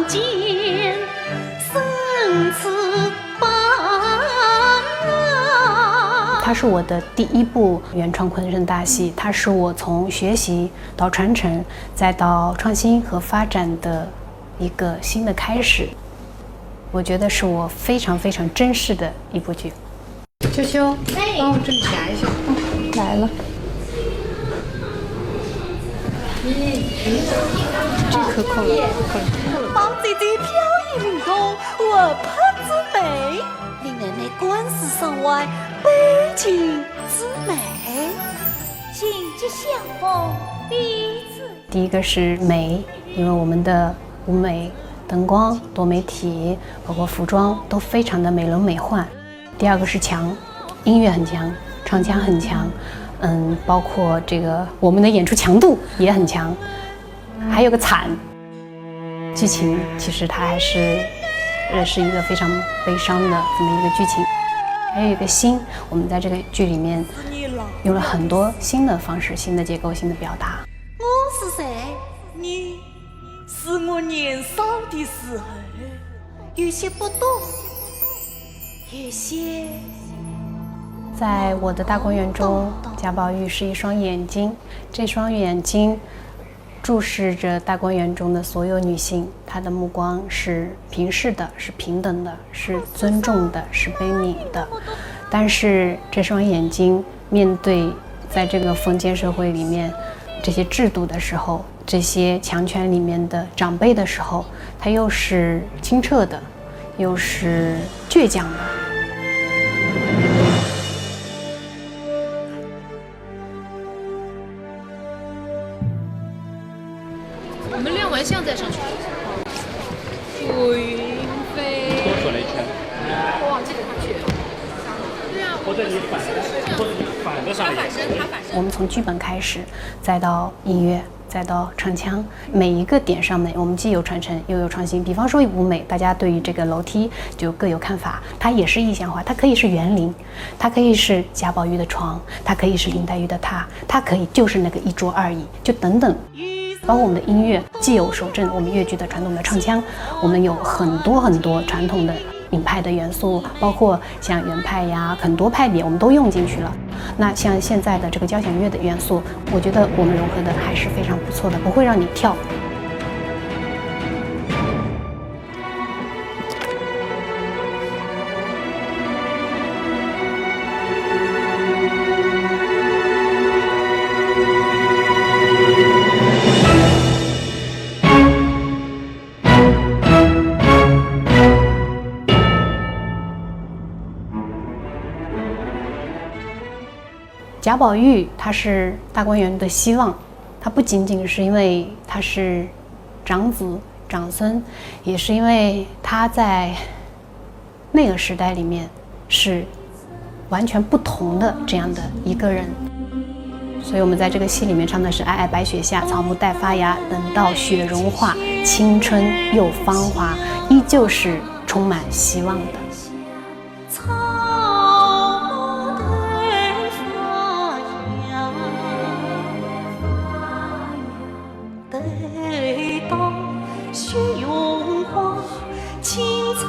间，生死伴。它是我的第一部原创昆声大戏，它是我从学习到传承，再到创新和发展的一个新的开始。我觉得是我非常非常珍视的一部剧。秋秋，帮我这里夹一下。来了。这可扣了，扣了。帮姐姐飘逸灵动，活泼之美，令人们观世上外，悲情之美。请吉相逢，彼此。第一个是美，因为我们的舞美、灯光、多媒体，包括服装都非常的美轮美奂。第二个是强，音乐很强，唱腔很强，包括这个我们的演出强度也很强。还有个惨，剧情其实它还是一个非常悲伤的这么一个剧情。还有一个新，我们在这个剧里面用了很多新的方式、新的结构、新的表达。我是谁？你是我年少的时候，有些不懂，有些。在我的大观园中，贾宝玉是一双眼睛，这双眼睛注视着大观园中的所有女性，她的目光是平视的，是平等的，是尊重的，是悲悯的。但是这双眼睛面对在这个封建社会里面这些制度的时候，这些强权里面的长辈的时候，它又是清澈的，又是倔强的。我们练完像再上去。浮云飞。多转了一圈。我往这里上去。对啊。或者你反着上来。他反身。我们从剧本开始，再到音乐，再到唱腔，每一个点上面，我们既有传承又有创新。比方说舞美，大家对于这个楼梯就各有看法，它也是意象化，它可以是园林，它可以是贾宝玉的床，它可以是林黛玉的榻，它可以就是那个一桌二椅，就等等。包括我们的音乐，既有守正我们粤剧的传统的唱腔，我们有很多很多传统的闽派的元素，包括像元派呀，很多派别我们都用进去了。那像现在的这个交响乐的元素，我觉得我们融合的还是非常不错的，不会让你跳。贾宝玉他是大观园的希望，他不仅仅是因为他是长子长孙，也是因为他在那个时代里面是完全不同的这样的一个人。所以我们在这个戏里面唱的是皑皑白雪下，草木待发芽，等到雪融化，青春又芳华，依旧是充满希望的。等到雪融化，青春